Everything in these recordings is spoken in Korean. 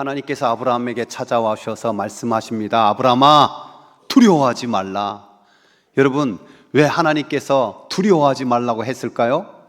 하나님께서 아브라함에게 찾아와셔서 말씀하십니다. 아브라함아, 두려워하지 말라. 여러분, 왜 하나님께서 두려워하지 말라고 했을까요?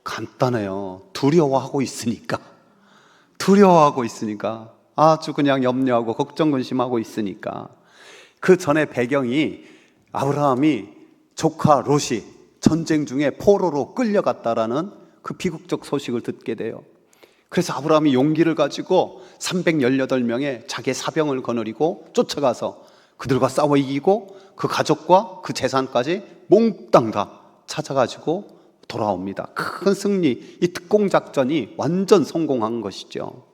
간단해요. 두려워하고 있으니까. 아주 그냥 염려하고 걱정 근심하고 있으니까. 그 전에 배경이 아브라함이 조카 롯이 전쟁 중에 포로로 끌려갔다라는 그 비극적 소식을 듣게 돼요. 그래서 아브라함이 용기를 가지고 318명의 자기의 사병을 거느리고 쫓아가서 그들과 싸워 이기고 그 가족과 그 재산까지 몽땅 다 찾아가지고 돌아옵니다. 큰 승리, 이 특공작전이 완전 성공한 것이죠.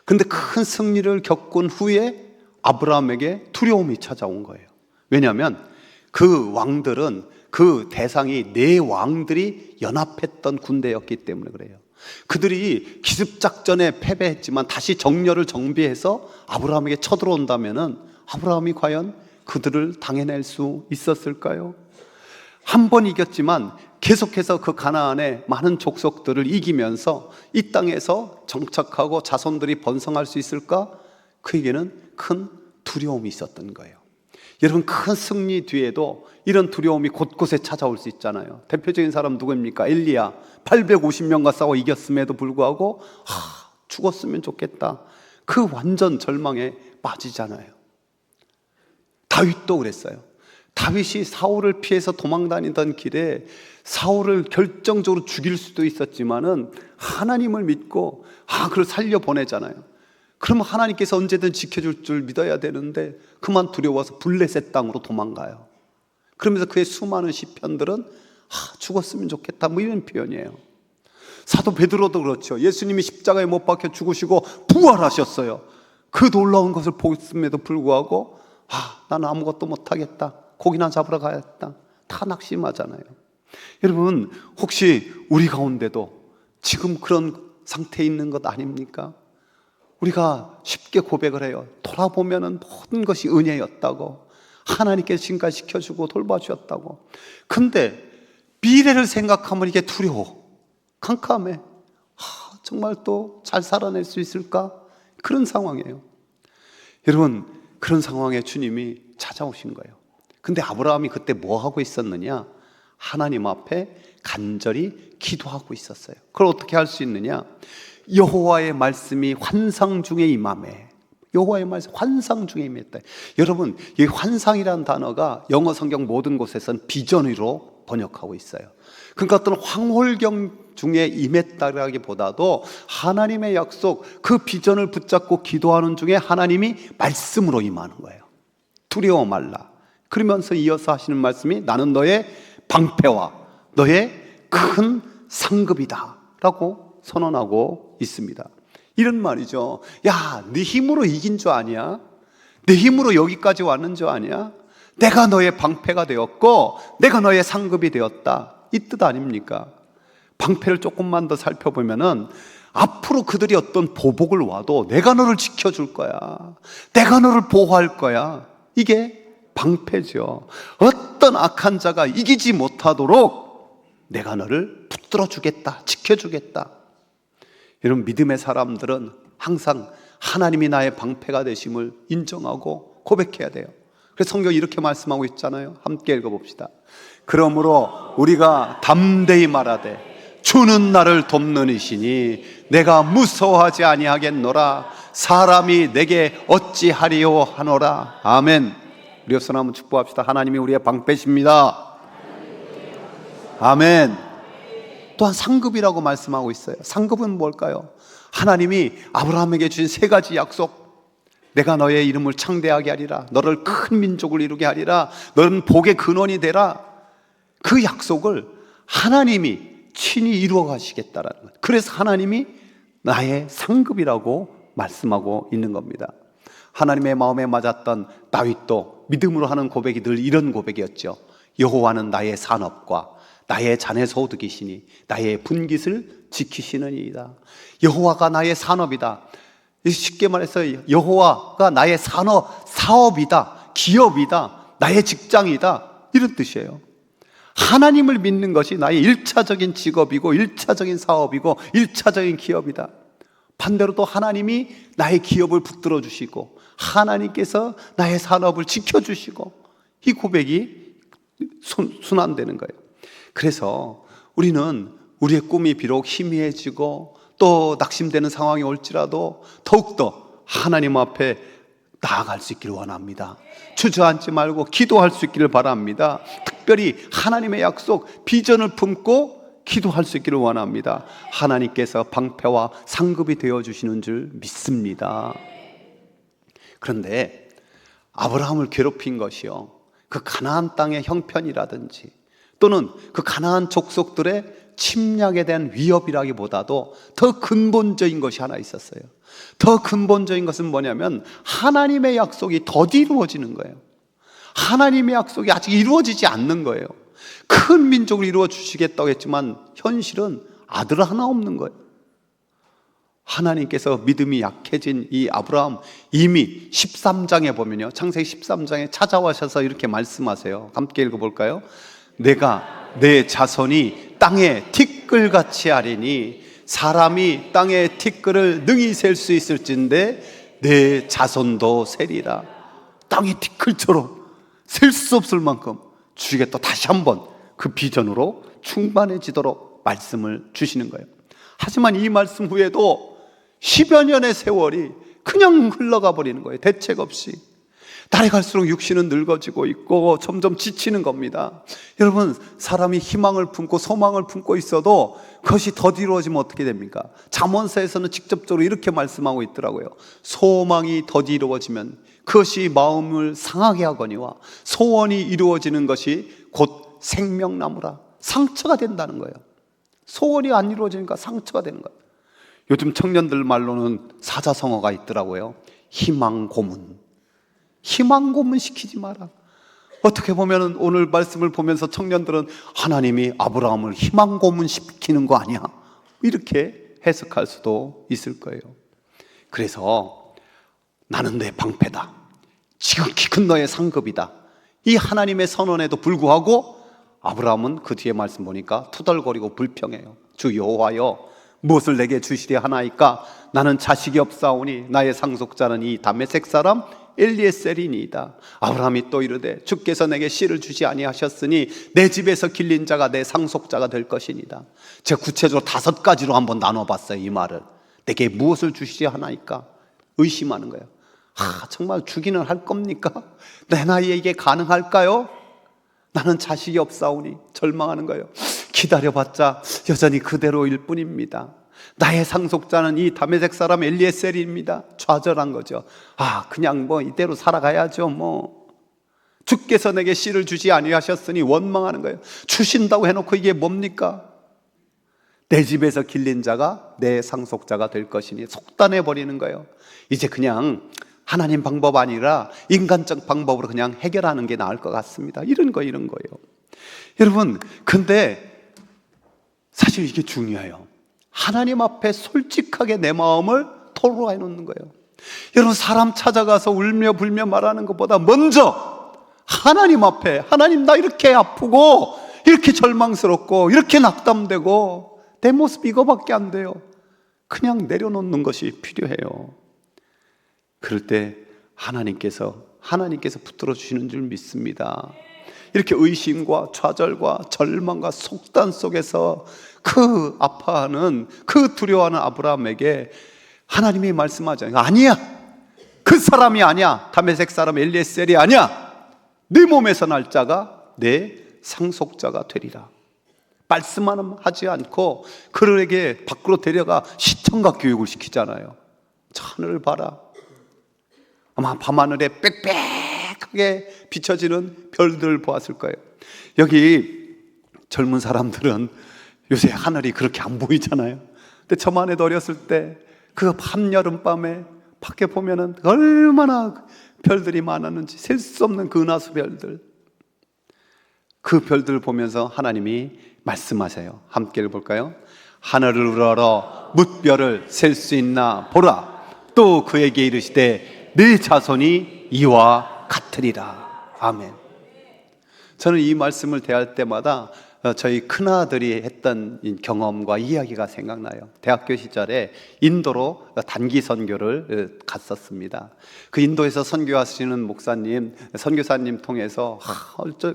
근데 큰 승리를 겪은 후에 아브라함에게 두려움이 찾아온 거예요. 왜냐하면 그 왕들은, 그 대상이 네 왕들이 연합했던 군대였기 때문에 그래요. 그들이 기습작전에 패배했지만 다시 정렬을 정비해서 아브라함에게 쳐들어온다면 아브라함이 과연 그들을 당해낼 수 있었을까요? 한 번 이겼지만 계속해서 그 가나안의 많은 족속들을 이기면서 이 땅에서 정착하고 자손들이 번성할 수 있을까? 그에게는 큰 두려움이 있었던 거예요. 여러분, 큰 승리 뒤에도 이런 두려움이 곳곳에 찾아올 수 있잖아요. 대표적인 사람 누구입니까? 엘리야. 850명과 싸워 이겼음에도 불구하고 죽었으면 좋겠다, 그 완전 절망에 빠지잖아요. 다윗도 그랬어요. 다윗이 사울을 피해서 도망다니던 길에 사울을 결정적으로 죽일 수도 있었지만은 하나님을 믿고 그를 살려보내잖아요. 그러면 하나님께서 언제든 지켜줄 줄 믿어야 되는데 그만 두려워서 블레셋 땅으로 도망가요. 그러면서 그의 수많은 시편들은 죽었으면 좋겠다, 뭐 이런 표현이에요. 사도 베드로도 그렇죠. 예수님이 십자가에 못 박혀 죽으시고 부활하셨어요. 그 놀라운 것을 보았음에도 불구하고 나는 아무것도 못하겠다, 고기나 잡으러 가야겠다, 다 낙심하잖아요. 여러분, 혹시 우리 가운데도 지금 그런 상태에 있는 것 아닙니까? 우리가 쉽게 고백을 해요. 돌아보면 모든 것이 은혜였다고, 하나님께서 지금까지 지켜주고 돌봐주셨다고. 근데 미래를 생각하면 이게 두려워, 캄캄해. 정말 또 잘 살아낼 수 있을까? 그런 상황이에요. 여러분, 그런 상황에 주님이 찾아오신 거예요. 근데 아브라함이 그때 뭐 하고 있었느냐? 하나님 앞에 간절히 기도하고 있었어요. 그걸 어떻게 할 수 있느냐? 여호와의 말씀이 환상 중에 임하매. 여호와의 말씀 환상 중에 임했다. 여러분, 이 환상이라는 단어가 영어 성경 모든 곳에서는 비전으로 번역하고 있어요. 그러니까 어떤 황홀경 중에 임했다라기보다도 하나님의 약속, 그 비전을 붙잡고 기도하는 중에 하나님이 말씀으로 임하는 거예요. 두려워 말라. 그러면서 이어서 하시는 말씀이 나는 너의 방패와 너의 큰 상급이다 라고 선언하고 있습니다. 이런 말이죠. 야, 네 힘으로 이긴 줄 아냐? 내 힘으로 여기까지 왔는 줄 아냐? 내가 너의 방패가 되었고 내가 너의 상급이 되었다, 이 뜻 아닙니까? 방패를 조금만 더 살펴보면은 앞으로 그들이 어떤 보복을 와도 내가 너를 지켜줄 거야, 내가 너를 보호할 거야, 이게 방패죠. 어떤 악한 자가 이기지 못하도록 내가 너를 붙들어 주겠다, 지켜주겠다. 여러분, 믿음의 사람들은 항상 하나님이 나의 방패가 되심을 인정하고 고백해야 돼요. 그래서 성경이 이렇게 말씀하고 있잖아요. 함께 읽어봅시다. 그러므로 우리가 담대히 말하되 주는 나를 돕는 이시니 내가 무서워하지 아니하겠노라. 사람이 내게 어찌하리요 하노라. 아멘. 우리 손 한번 축복합시다. 하나님이 우리의 방패십니다. 아멘. 또한 상급이라고 말씀하고 있어요. 상급은 뭘까요? 하나님이 아브라함에게 주신 세 가지 약속. 내가 너의 이름을 창대하게 하리라, 너를 큰 민족을 이루게 하리라, 너는 복의 근원이 되라. 그 약속을 하나님이 친히 이루어 가시겠다라는 것. 그래서 하나님이 나의 상급이라고 말씀하고 있는 겁니다. 하나님의 마음에 맞았던 다윗도 믿음으로 하는 고백이 늘 이런 고백이었죠. 여호와는 나의 산업과 나의 잔의 소득이시니 나의 분깃을 지키시느니이다. 여호와가 나의 산업이다. 쉽게 말해서 여호와가 나의 사업이다, 기업이다, 나의 직장이다, 이런 뜻이에요. 하나님을 믿는 것이 나의 1차적인 직업이고 1차적인 사업이고 1차적인 기업이다. 반대로 또 하나님이 나의 기업을 붙들어 주시고 하나님께서 나의 산업을 지켜주시고 이 고백이 순환되는 거예요. 그래서 우리는 우리의 꿈이 비록 희미해지고 또 낙심되는 상황이 올지라도 더욱더 하나님 앞에 나아갈 수 있기를 원합니다. 주저앉지 말고 기도할 수 있기를 바랍니다. 특별히 하나님의 약속, 비전을 품고 기도할 수 있기를 원합니다. 하나님께서 방패와 상급이 되어주시는 줄 믿습니다. 그런데 아브라함을 괴롭힌 것이요, 그 가나안 땅의 형편이라든지 또는 그 가나안 족속들의 침략에 대한 위협이라기보다도 더 근본적인 것이 하나 있었어요. 더 근본적인 것은 뭐냐면 하나님의 약속이 더디 이루어지는 거예요. 하나님의 약속이 아직 이루어지지 않는 거예요. 큰 민족을 이루어 주시겠다고 했지만 현실은 아들 하나 없는 거예요. 하나님께서 믿음이 약해진 이 아브라함, 이미 13장에 보면요, 창세기 13장에 찾아와셔서 이렇게 말씀하세요. 함께 읽어볼까요? 내가 내 자손이 땅에 티끌같이 하리니 사람이 땅의 티끌을 능히 셀 수 있을진데 내 자손도 세리라. 땅의 티끌처럼 셀 수 없을 만큼 주시겠다. 다시 한번 그 비전으로 충만해지도록 말씀을 주시는 거예요. 하지만 이 말씀 후에도 10여 년의 세월이 그냥 흘러가 버리는 거예요. 대책 없이. 날이 갈수록 육신은 늙어지고 있고 점점 지치는 겁니다. 여러분, 사람이 희망을 품고 소망을 품고 있어도 그것이 더디러워지면 어떻게 됩니까? 잠언서에서는 직접적으로 이렇게 말씀하고 있더라고요. 소망이 더디러워지면 그것이 마음을 상하게 하거니와 소원이 이루어지는 것이 곧 생명나무라. 상처가 된다는 거예요. 소원이 안 이루어지니까 상처가 되는 거예요. 요즘 청년들 말로는 사자성어가 있더라고요. 희망 고문. 희망 고문 시키지 마라. 어떻게 보면 오늘 말씀을 보면서 청년들은 하나님이 아브라함을 희망 고문 시키는 거 아니야? 이렇게 해석할 수도 있을 거예요. 그래서 나는 내 방패다, 지극히 큰 너의 상급이다, 이 하나님의 선언에도 불구하고 아브라함은 그 뒤에 말씀 보니까 투덜거리고 불평해요. 주 여호와여, 무엇을 내게 주시리 하나이까? 나는 자식이 없사오니 나의 상속자는 이 다메섹 사람 엘리에셀이니이다. 아브라함이 또 이르되 주께서 내게 씨를 주지 아니하셨으니 내 집에서 길린 자가 내 상속자가 될 것이니이다. 제가 구체적으로 5가지로 한번 나눠봤어요. 이 말을. 내게 무엇을 주시지 하나이까? 의심하는 거예요. 정말 주기는 할 겁니까? 내 나이에 이게 가능할까요? 나는 자식이 없사오니 절망하는 거예요. 기다려봤자 여전히 그대로일 뿐입니다. 나의 상속자는 이 다메섹 사람 엘리에셀입니다. 좌절한 거죠. 그냥 이대로 살아가야죠. 주께서 내게 씨를 주지 아니하셨으니 원망하는 거예요. 주신다고 해놓고 이게 뭡니까? 내 집에서 길린 자가 내 상속자가 될 것이니 속단해 버리는 거예요. 이제 그냥 하나님 방법 아니라 인간적 방법으로 그냥 해결하는 게 나을 것 같습니다. 이런 거예요. 여러분, 근데 사실 이게 중요해요. 하나님 앞에 솔직하게 내 마음을 토로해 놓는 거예요. 여러분, 사람 찾아가서 울며 불며 말하는 것보다 먼저 하나님 앞에, 하나님 나 이렇게 아프고 이렇게 절망스럽고 이렇게 낙담되고 내 모습 이거밖에 안 돼요. 그냥 내려놓는 것이 필요해요. 그럴 때 하나님께서 붙들어 주시는 줄 믿습니다. 이렇게 의심과 좌절과 절망과 속단 속에서 그 아파하는, 그 두려워하는 아브라함에게 하나님이 말씀하잖아요. 아니야, 그 사람이 아니야. 다메섹 사람 엘리에셀이 아니야. 네 몸에서 날 자가 내 상속자가 되리라. 말씀만 하지 않고 그들에게 밖으로 데려가 시청각 교육을 시키잖아요. 저 하늘을 봐라. 아마 밤하늘에 빽빽하게 비춰지는 별들을 보았을 거예요. 여기 젊은 사람들은 요새 하늘이 그렇게 안 보이잖아요. 근데 저만 해도 어렸을 때 그 한여름밤에 밖에 보면은 얼마나 별들이 많았는지, 셀 수 없는 그 은하수 별들. 그 별들을 보면서 하나님이 말씀하세요. 함께 읽어볼까요? 하늘을 우러러 뭇별을 셀 수 있나 보라. 또 그에게 이르시되 네 자손이 이와 같으리라. 아멘. 저는 이 말씀을 대할 때마다 저희 큰아들이 했던 경험과 이야기가 생각나요. 대학교 시절에 인도로 단기 선교를 갔었습니다. 그 인도에서 선교하시는 목사님, 선교사님 통해서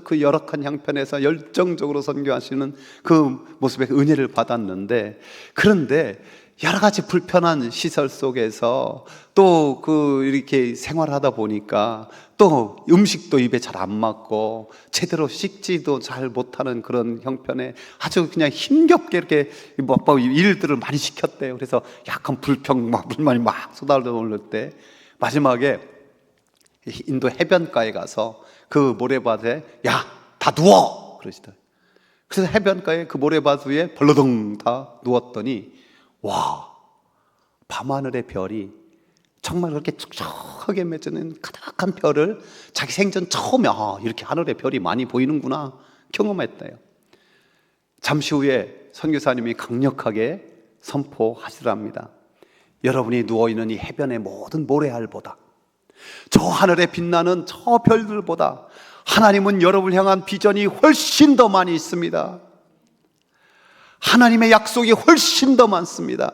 그 열악한 형편에서 열정적으로 선교하시는 그 모습에 은혜를 받았는데, 그런데 여러 가지 불편한 시설 속에서 또 이렇게 생활하다 보니까 또 음식도 입에 잘 안 맞고 제대로 씻지도 잘 못하는 그런 형편에 아주 그냥 힘겹게 이렇게 일들을 많이 시켰대요. 그래서 약간 불만이 막 쏟아져 때 마지막에 인도 해변가에 가서 그 모래밭에 야, 다 누워! 그러시더라고요. 그래서 해변가에 그 모래밭 위에 벌러덩 다 누웠더니 와, 밤하늘의 별이 정말 그렇게 촉촉하게 맺어낸 가득한 별을 자기 생전 처음에 이렇게 하늘의 별이 많이 보이는구나 경험했대요. 잠시 후에 선교사님이 강력하게 선포하시랍니다. 여러분이 누워있는 이 해변의 모든 모래알보다, 저 하늘에 빛나는 저 별들보다 하나님은 여러분을 향한 비전이 훨씬 더 많이 있습니다. 하나님의 약속이 훨씬 더 많습니다.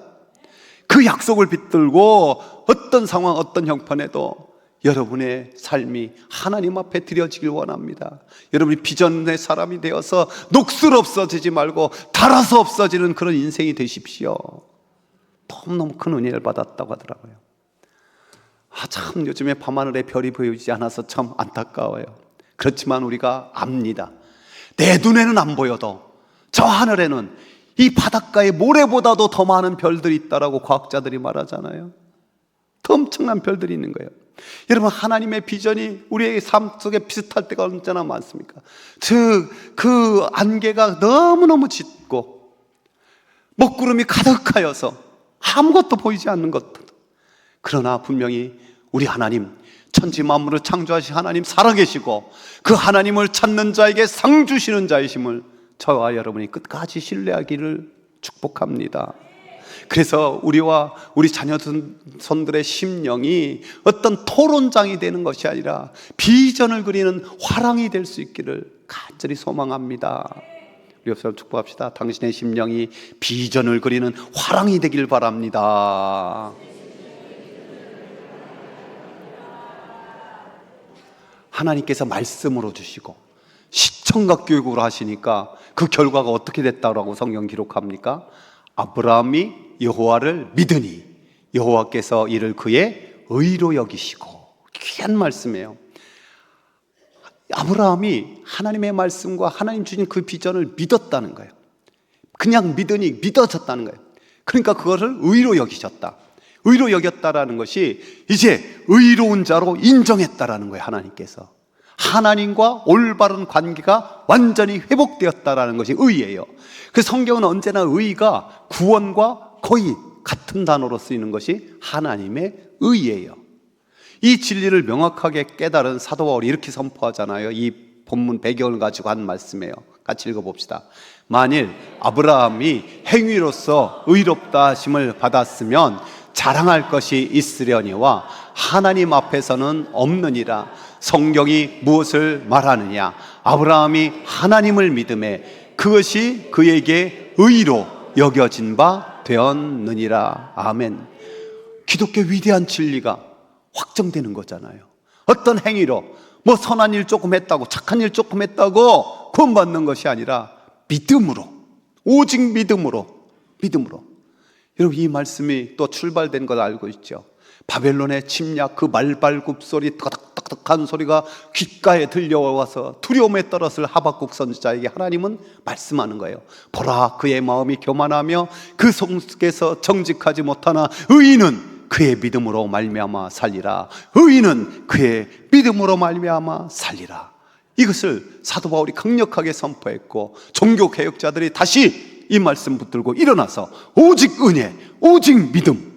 그 약속을 붙들고 어떤 상황, 어떤 형편에도 여러분의 삶이 하나님 앞에 드려지길 원합니다. 여러분이 비전의 사람이 되어서 녹슬 없어지지 말고 닳아서 없어지는 그런 인생이 되십시오. 너무너무 큰 은혜를 받았다고 하더라고요. 참 요즘에 밤하늘에 별이 보이지 않아서 참 안타까워요. 그렇지만 우리가 압니다. 내 눈에는 안 보여도 저 하늘에는 이 바닷가의 모래보다도 더 많은 별들이 있다라고 과학자들이 말하잖아요. 더 엄청난 별들이 있는 거예요. 여러분, 하나님의 비전이 우리의 삶 속에 비슷할 때가 언제나 많습니까? 그 안개가 너무너무 짙고 먹구름이 가득하여서 아무것도 보이지 않는 것. 그러나 분명히 우리 하나님, 천지 만물을 창조하신 하나님 살아계시고 그 하나님을 찾는 자에게 상 주시는 자이심을 저와 여러분이 끝까지 신뢰하기를 축복합니다. 그래서 우리와 우리 자녀들의 심령이 어떤 토론장이 되는 것이 아니라 비전을 그리는 화랑이 될 수 있기를 간절히 소망합니다. 우리 옆사람 축복합시다. 당신의 심령이 비전을 그리는 화랑이 되길 바랍니다. 하나님께서 말씀으로 주시고 시청각 교육으로 하시니까 그 결과가 어떻게 됐다고 성경 기록합니까? 아브라함이 여호와를 믿으니 여호와께서 이를 그의 의로 여기시고. 귀한 말씀이에요. 아브라함이 하나님의 말씀과 하나님 주신 그 비전을 믿었다는 거예요. 그냥 믿으니 믿어졌다는 거예요. 그러니까 그것을 의로 여기셨다. 의로 여겼다라는 것이 이제 의로운 자로 인정했다라는 거예요. 하나님께서 하나님과 올바른 관계가 완전히 회복되었다라는 것이 의예요. 그래서 성경은 언제나 의가 구원과 거의 같은 단어로 쓰이는 것이 하나님의 의예요. 이 진리를 명확하게 깨달은 사도 바울이 이렇게 선포하잖아요. 이 본문 배경을 가지고 한 말씀이에요. 같이 읽어봅시다. 만일 아브라함이 행위로서 의롭다 하심을 받았으면 자랑할 것이 있으려니와 하나님 앞에서는 없느니라. 성경이 무엇을 말하느냐? 아브라함이 하나님을 믿음에 그것이 그에게 의로 여겨진 바 되었느니라. 아멘. 기독교 위대한 진리가 확정되는 거잖아요. 어떤 행위로 뭐 선한 일 조금 했다고, 착한 일 조금 했다고 구원받는 것이 아니라 믿음으로, 오직 믿음으로. 여러분, 이 말씀이 또 출발된 걸 알고 있죠. 바벨론의 침략, 그 말발굽 소리, 따닥따닥한 소리가 귓가에 들려와서 두려움에 떨었을 하박국 선지자에게 하나님은 말씀하는 거예요. 보라, 그의 마음이 교만하며 그 속에서 정직하지 못하나 의인은 그의 믿음으로 말미암아 살리라. 의인은 그의 믿음으로 말미암아 살리라. 이것을 사도 바울이 강력하게 선포했고, 종교개혁자들이 다시 이 말씀 붙들고 일어나서 오직 은혜, 오직 믿음.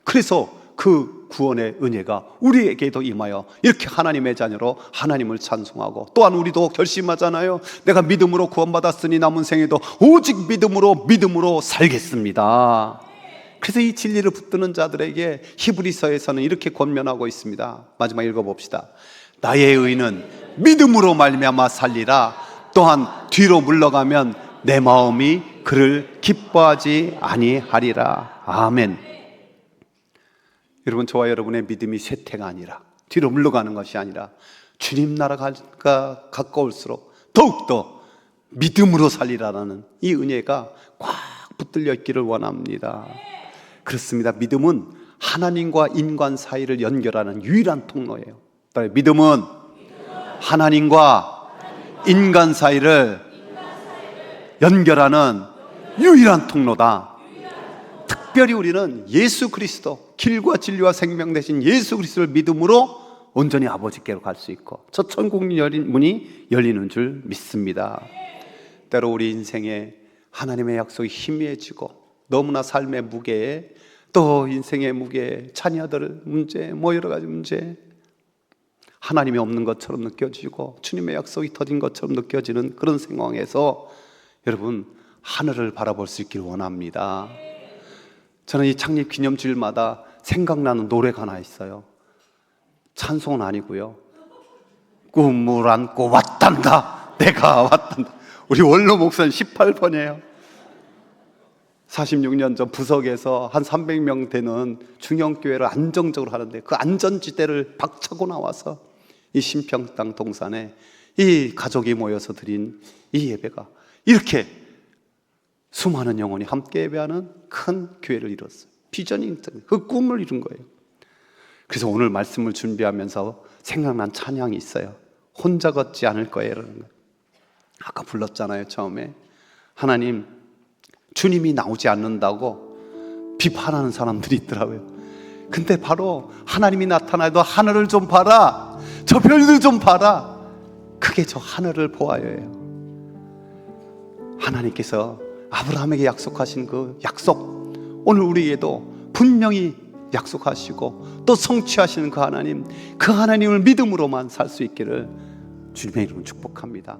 그래서 그 구원의 은혜가 우리에게도 임하여 이렇게 하나님의 자녀로 하나님을 찬송하고, 또한 우리도 결심하잖아요. 내가 믿음으로 구원받았으니 남은 생에도 오직 믿음으로 살겠습니다. 그래서 이 진리를 붙드는 자들에게 히브리서에서는 이렇게 권면하고 있습니다. 마지막 읽어봅시다. 나의 의는 믿음으로 말미암아 살리라. 또한 뒤로 물러가면 내 마음이 그를 기뻐하지 아니하리라. 아멘. 여러분, 저와 여러분의 믿음이 쇠퇴가 아니라, 뒤로 물러가는 것이 아니라 주님 나라가 가까울수록 더욱더 믿음으로 살리라는 이 은혜가 꽉 붙들려 있기를 원합니다. 그렇습니다. 믿음은 하나님과 인간 사이를 연결하는 유일한 통로예요. 믿음은 하나님과 인간 사이를 연결하는 유일한 통로다. 특별히 우리는 예수 그리스도, 길과 진리와 생명 되신 예수 그리스도를 믿음으로 온전히 아버지께로 갈 수 있고 저 천국 문이 열리는 줄 믿습니다. 때로 우리 인생에 하나님의 약속이 희미해지고 너무나 삶의 무게에, 또 인생의 무게에, 자녀들 문제, 여러 가지 문제, 하나님이 없는 것처럼 느껴지고 주님의 약속이 더딘 것처럼 느껴지는 그런 상황에서 여러분, 하늘을 바라볼 수 있길 원합니다. 저는 이 창립 기념주일마다 생각나는 노래가 하나 있어요. 찬송은 아니고요, 꿈을 안고 왔단다, 내가 왔단다. 우리 원로 목사님 18번이에요 46년 전 부석에서 한 300명 되는 중형교회를 안정적으로 하는데 그 안전지대를 박차고 나와서 이 신평당 동산에 이 가족이 모여서 드린 이 예배가 이렇게 수많은 영혼이 함께 예배하는 큰 교회를 이뤘어요. 비전이 그 꿈을 이룬 거예요. 그래서 오늘 말씀을 준비하면서 생각난 찬양이 있어요. 혼자 걷지 않을 거예요라는 거예요. 아까 불렀잖아요. 처음에 하나님, 주님이 나오지 않는다고 비판하는 사람들이 있더라고요. 근데 바로 하나님이 나타나도 하늘을 좀 봐라, 저 별들 좀 봐라, 그게 저 하늘을 보아요예요. 하나님께서 아브라함에게 약속하신 그 약속, 오늘 우리에게도 분명히 약속하시고 또 성취하시는 그 하나님을 믿음으로만 살 수 있기를 주님의 이름으로 축복합니다.